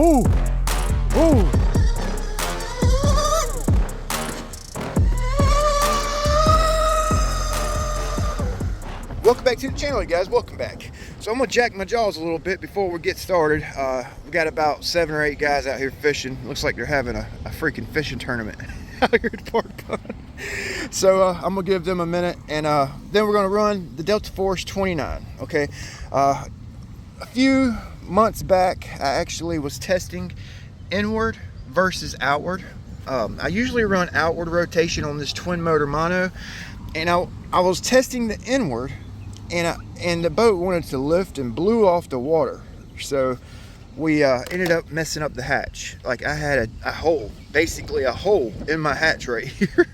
Oh! Oh! Welcome back to the channel, you guys. Welcome back. So I'm gonna jack my jaws a little bit before we get started. We got about 7 or 8 guys out here fishing. Looks like they're having a freaking fishing tournament out here at Park Pond. So I'm gonna give them a minute, and then we're gonna run the Deltaforce 29. Okay. A few months back, I actually was testing inward versus outward. I usually run outward rotation on this twin motor mono, and I was testing the inward, and the boat wanted to lift and blew off the water. So we ended up messing up the hatch. Like, I had a hole, basically a hole in my hatch right here.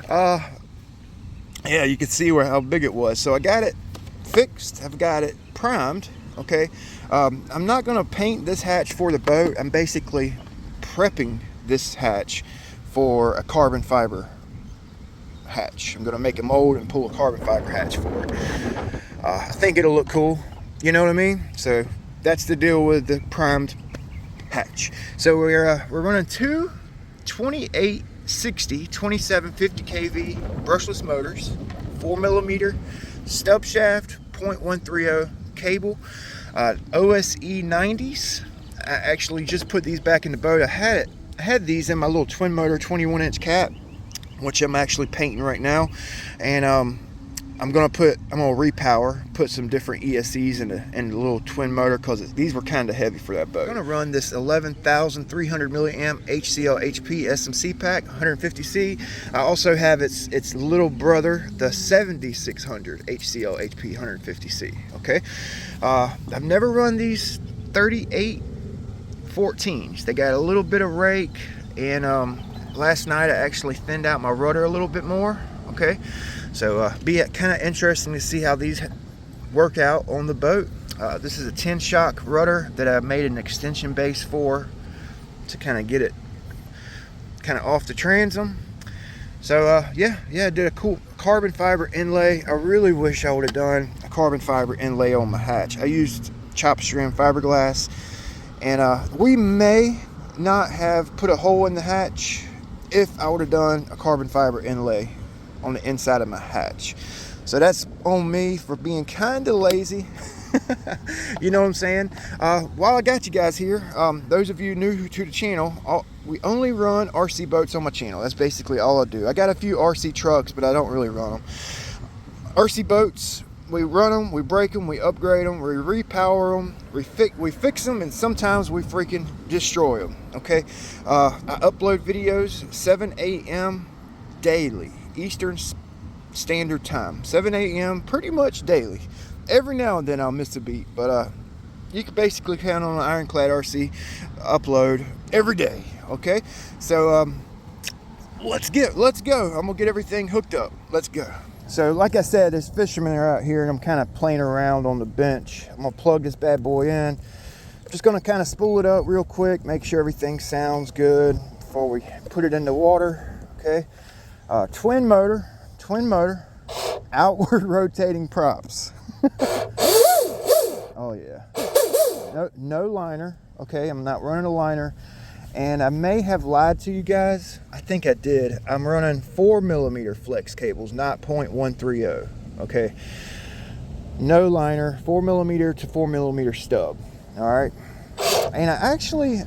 Yeah, you can see how big it was. So I got it fixed. I've got it primed. Okay. I'm not going to paint this hatch for the boat. I'm basically prepping this hatch for a carbon fiber hatch. I'm going to make a mold and pull a carbon fiber hatch for it. I think it'll look cool, you know what I mean? So that's the deal with the primed hatch. So we're running two 2860 2750 kV brushless motors, 4mm stub shaft, 0.130 cable, Ose 90s. I actually just put these back in the boat. I had these in my little twin motor 21-inch cap, which I'm actually painting right now, and I'm gonna repower, put some different ESCs in the little twin motor, because these were kind of heavy for that boat. I'm gonna run this 11,300 milliamp HCl HP SMC pack, 150C. I also have its little brother, the 7600 HCl HP 150C. Okay, I've never run these 3814s. They got a little bit of rake, and last night I actually thinned out my rudder a little bit more. Okay, so be kind of interesting to see how these work out on the boat. This is a 10-shock rudder that I made an extension base for, to kind of get it kind of off the transom. So yeah, I did a cool carbon fiber inlay. I really wish I would have done a carbon fiber inlay on my hatch. I used chopped strand fiberglass, and we may not have put a hole in the hatch if I would have done a carbon fiber inlay on the inside of my hatch. So that's on me for being kind of lazy. You know what I'm saying? While I got you guys here, those of you new to the channel, we only run RC boats on my channel. That's basically all I do. I got a few RC trucks, but I don't really run them. RC boats, we run them, we break them, we upgrade them, we repower them, we fix them, and sometimes we freaking destroy them. Okay, I upload videos 7 a.m. daily, Eastern Standard Time. 7 a.m. pretty much daily. Every now and then I'll miss a beat, but you can basically count on an Ironclad RC upload every day. Okay, so let's go. I'm gonna get everything hooked up. Let's go. So like I said, there's fishermen are out here, and I'm kind of playing around on the bench. I'm gonna plug this bad boy in. Just gonna kind of spool it up real quick, make sure everything sounds good before we put it in the water. Okay, twin motor, outward rotating props. Oh yeah, no liner. Okay, I'm not running a liner. And I may have lied to you guys. I think I did. I'm running 4mm flex cables, not 0.130. Okay, no liner, 4mm to 4mm stub. All right, and I actually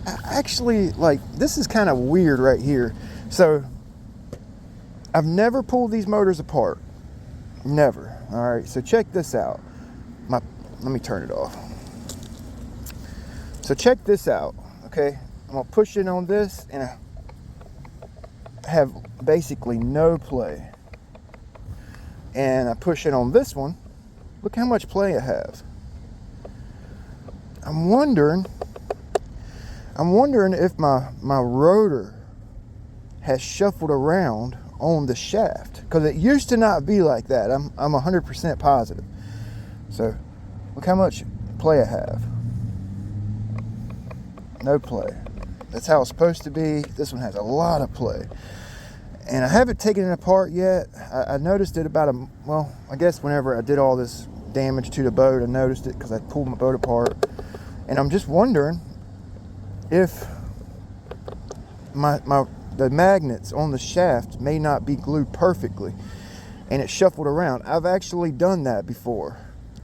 like, this is kind of weird right here. So I've never pulled these motors apart, never. All right, so check this out. Let me turn it off. So check this out. Okay, I'm gonna push it on this, and I have basically no play. And I push it on this one. Look how much play I have. I'm wondering if my rotor has shuffled around on the shaft, because it used to not be like that. I'm 100% positive. So look how much play I have. No play. That's how it's supposed to be. This one has a lot of play, and I haven't taken it apart yet. I noticed it about I guess whenever I did all this damage to the boat, I noticed it because I pulled my boat apart, and I'm just wondering if the magnets on the shaft may not be glued perfectly and it shuffled around. I've actually done that before.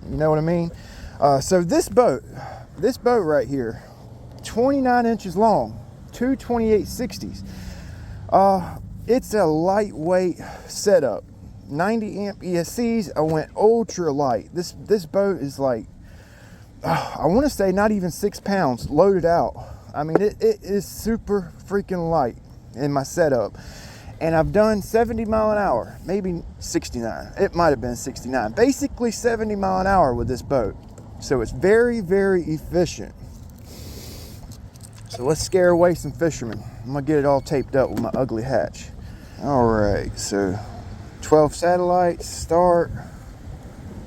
You know what I mean? So this boat right here, 29 inches long, two 2860s. It's a lightweight setup. 90 amp ESCs. I went ultra light. This boat is like, I want to say not even 6 pounds loaded out. I mean, it is super freaking light in my setup. And I've done 70 mile an hour, maybe 69. It might have been 69. Basically 70 mile an hour with this boat. So it's very, very efficient. So let's scare away some fishermen. I'm gonna get it all taped up with my ugly hatch. All right, so 12 satellites, start.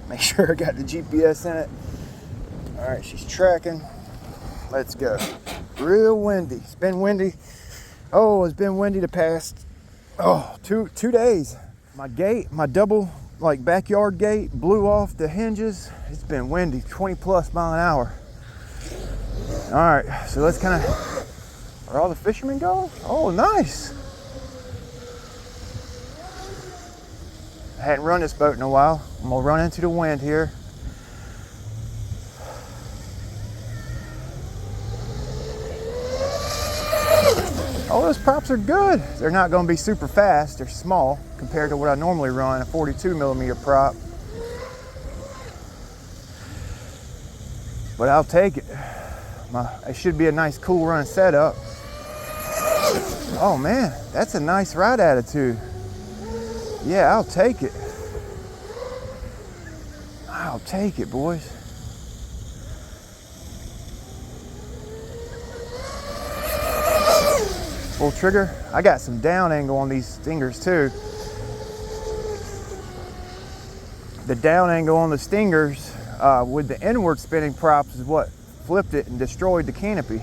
Make sure I got the GPS in it. All right, she's tracking. Let's go. Real windy. It's been windy. Oh, it's been windy the past two days. My gate, my double like backyard gate blew off the hinges. It's been windy, 20 plus mile an hour. All right, so let's kind of, are all the fishermen going? Oh, nice. I hadn't run this boat in a while. I'm gonna run into the wind here. Oh, those props are good. They're not gonna be super fast. They're small compared to what I normally run, a 42 millimeter prop. But I'll take it. It should be a nice cool run setup. Oh man, that's a nice ride attitude. Yeah, I'll take it. I'll take it, boys. Full trigger. I got some down angle on these stingers too. The down angle on the stingers with the inward spinning props is what flipped it and destroyed the canopy.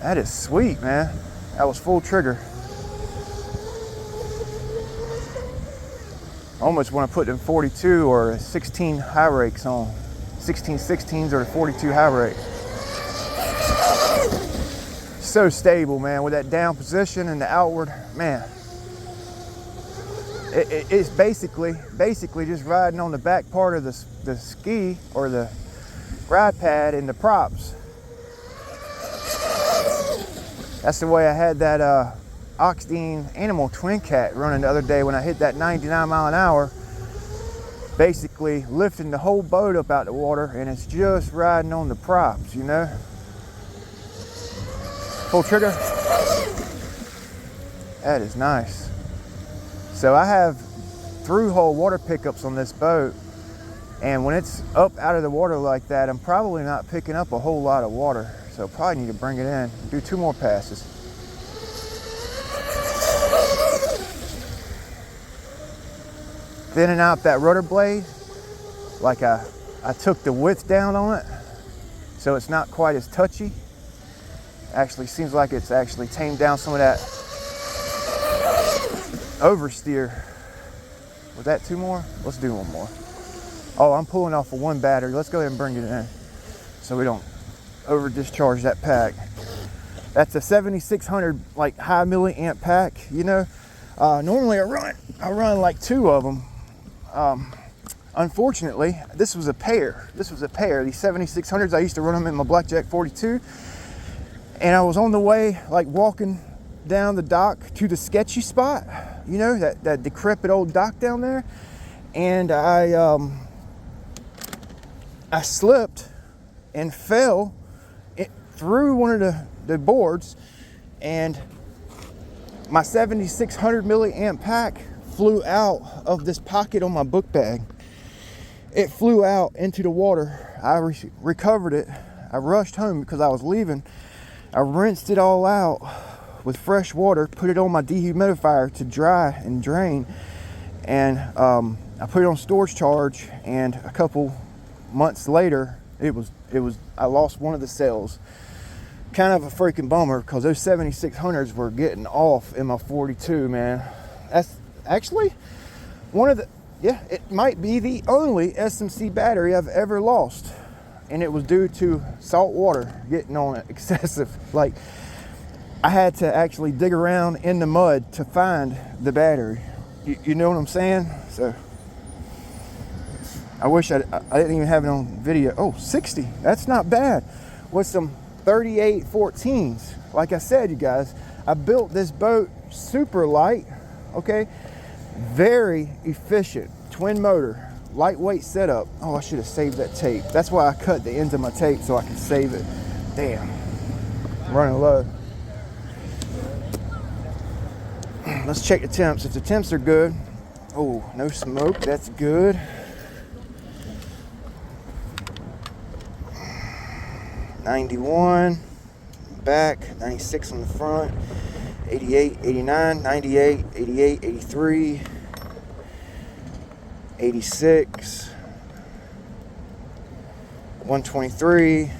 That is sweet, man. That was full trigger. Almost want to put them 42 or 16 high rakes on. 16/16s or 42 high rakes. So stable, man, with that down position and the outward, man. It's basically just riding on the back part of the ski or the ride pad in the props. That's the way I had that Oxidean Animal Twin Cat running the other day when I hit that 99 mile an hour. Basically lifting the whole boat up out the water, and it's just riding on the props, you know. Full trigger. That is nice. So I have through hole water pickups on this boat, and when it's up out of the water like that, I'm probably not picking up a whole lot of water. So probably need to bring it in, do 2 more passes. Thinning out that rudder blade, like I took the width down on it, so it's not quite as touchy. Actually seems like it's actually tamed down some of that oversteer. Was that 2 more? Let's do 1 more. Oh, I'm pulling off of 1 battery. Let's go ahead and bring it in so we don't over discharge that pack. That's a 7600 like high milliamp pack, you know. Normally I run like 2 of them. Unfortunately, this was a pair. These 7600s, I used to run them in my Blackjack 42. And I was on the way, like walking down the dock to the sketchy spot, you know, that decrepit old dock down there. And I slipped and fell through one of the boards, and my 7600 milliamp pack flew out of this pocket on my book bag. It flew out into the water. I recovered it. I rushed home because I was leaving. I rinsed it all out with fresh water, put it on my dehumidifier to dry and drain, and I put it on storage charge, and a couple months later I lost one of the cells. Kind of a freaking bummer, because those 7600s were getting off in my 42, man. That's actually one of the, yeah, it might be the only SMC battery I've ever lost. and it was due to salt water getting on it excessive. Like, I had to actually dig around in the mud to find the battery. You know what I'm saying? So I wish I didn't even have it on video. Oh, 60, that's not bad. With some 38 14s. Like I said, you guys, I built this boat super light, okay? Very efficient, twin motor, lightweight setup. Oh, I should have saved that tape. That's why I cut the ends of my tape so I can save it. Damn, I'm running low. Let's check the temps. If the temps are good, oh, no smoke, that's good. 91 back, 96 on the front, 88, 89, 98, 88, 83, 86, 123,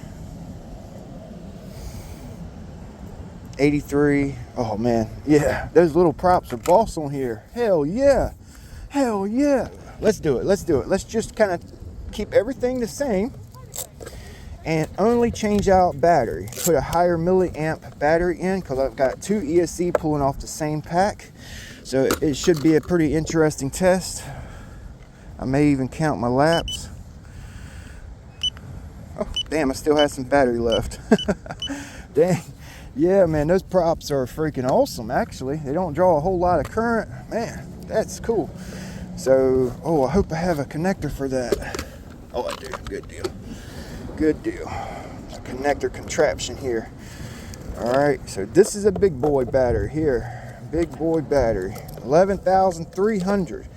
83. Oh man, yeah, those little props are boss on here. Hell yeah, hell yeah. Let's do it, let's do it. Let's just kind of keep everything the same and only change out battery. Put a higher milliamp battery in because I've got 2 ESC pulling off the same pack. So it should be a pretty interesting test. I may even count my laps. Oh, damn, I still have some battery left. Dang. Yeah, man, those props are freaking awesome, actually. They don't draw a whole lot of current. Man, that's cool. So, oh, I hope I have a connector for that. Oh, I do. Good deal. Good deal. A connector contraption here. All right, so this is a big boy battery here. Big boy battery, 11,300.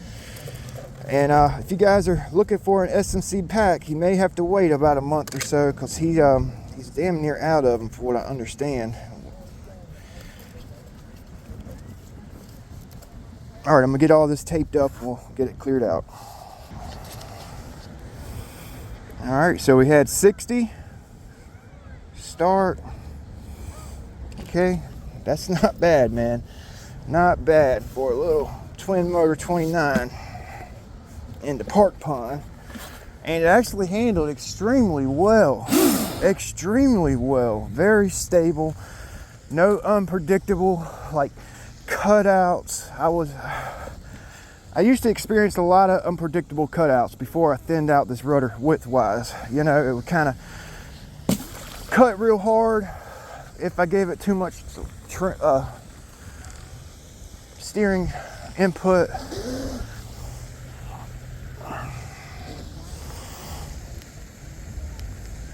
And if you guys are looking for an SMC pack, you may have to wait about a month or so because he's damn near out of them, for what I understand. All right, I'm gonna get all this taped up and we'll get it cleared out. All right, so we had 60 start. Okay, that's not bad, man. Not bad for a little twin motor 29 in the park pond. And it actually handled extremely well. Extremely well. Very stable. No unpredictable like cutouts. I used to experience a lot of unpredictable cutouts before I thinned out this rudder width-wise. You know, it would kind of cut real hard if I gave it too much steering input.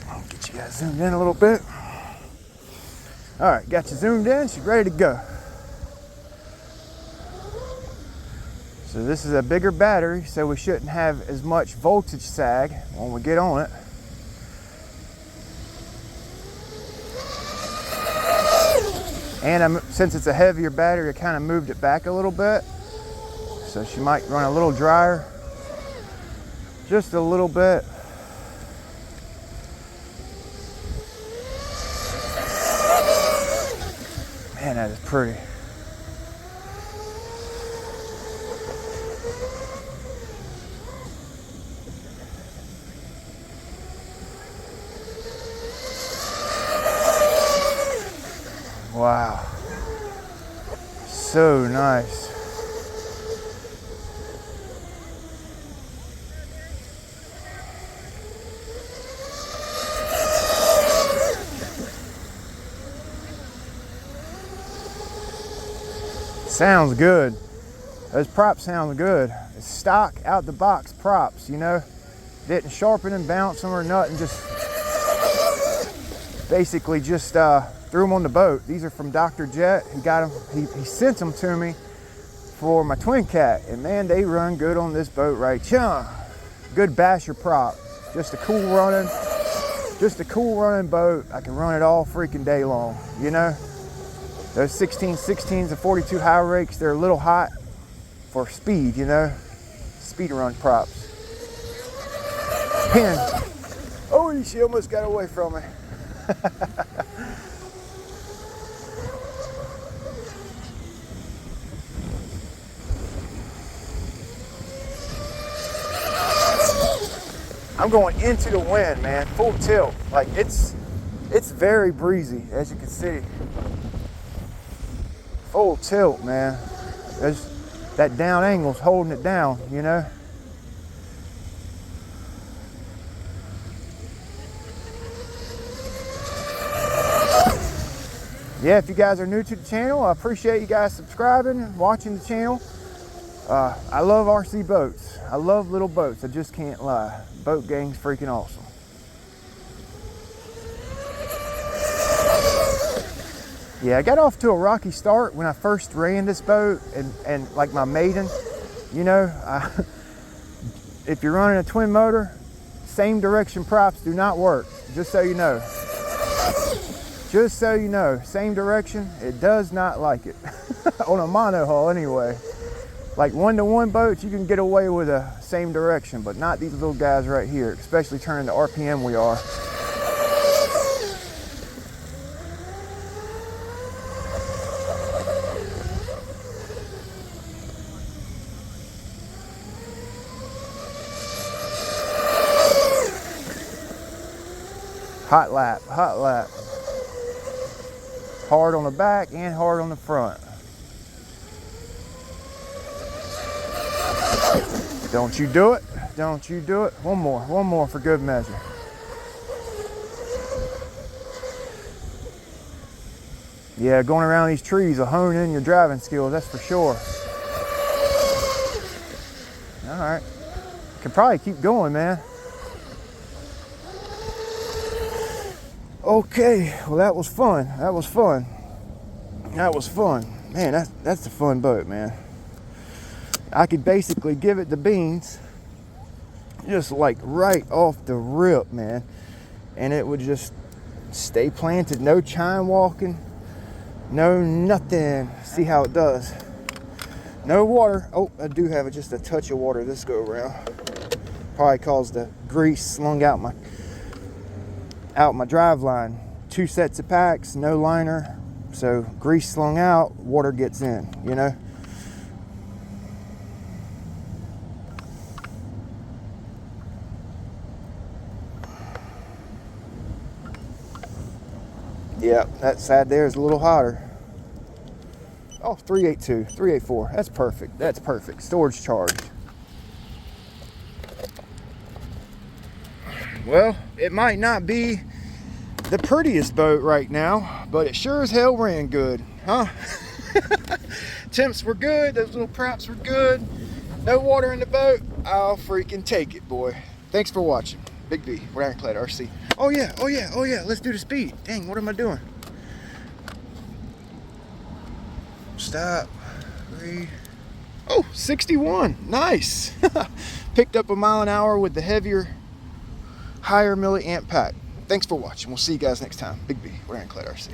I'll get you guys zoomed in a little bit. All right, got you zoomed in, she's ready to go. So this is a bigger battery, so we shouldn't have as much voltage sag when we get on it. And since it's a heavier battery, I kind of moved it back a little bit. So she might run a little drier. Just a little bit. Man, that is pretty. Wow, so nice. Sounds good. Those props sound good. It's stock out the box props, you know. Didn't sharpen and bounce them or nothing, just basically just threw them on the boat. These are from Dr. Jet. He got them, he sent them to me for my twin cat, and man, they run good on this boat right here. Good basher prop. Just a cool running boat. I can run it all freaking day long, you know. Those 16s and 42 high rakes, they're a little hot for speed, you know. Speed run props. Pin. Oh, she almost got away from me. I I'm going into the wind, man, full tilt. Like it's very breezy, as you can see. Full tilt, man. There's that down angle's holding it down, you know. Yeah, if you guys are new to the channel, I appreciate you guys subscribing and watching the channel. I love RC boats. I love little boats. I just can't lie. Boat gang's freaking awesome. Yeah, I got off to a rocky start when I first ran this boat and like my maiden, you know, if you're running a twin motor, same direction props do not work, just so you know. Just so you know, same direction, it does not like it. On a monohull anyway. Like one-to-one boats, you can get away with a same direction, but not these little guys right here, especially turning the RPM we are. Hot lap, hot lap. Hard on the back and hard on the front. Don't you do it. Don't you do it. One more for good measure. Yeah, going around these trees will hone in your driving skills, that's for sure. All right. Can probably keep going, man. Okay, well that was fun. That was fun. That was fun. Man, that's a fun boat, man. I could basically give it the beans just like right off the rip, man. And it would just stay planted. No chine walking. No nothing. See how it does. No water. Oh, I do have just a touch of water this go around. Probably caused the grease slung out my drive line. 2 sets of packs, no liner, so grease slung out, water gets in, you know. Yeah, that side there is a little hotter. Oh, 382, 384, that's perfect, that's perfect. Storage charge. Well, it might not be the prettiest boat right now, but it sure as hell ran good, huh? Temps were good, those little props were good. No water in the boat, I'll freaking take it, boy. Thanks for watching. Big B, we're Ironclad RC. Oh yeah, oh yeah, oh yeah, let's do the speed. Dang, what am I doing? Stop. 3. Oh, 61, nice. Picked up a mile an hour with the heavier, higher milliamp pack. Thanks for watching. We'll see you guys next time. Big B, we're Ironclad RC.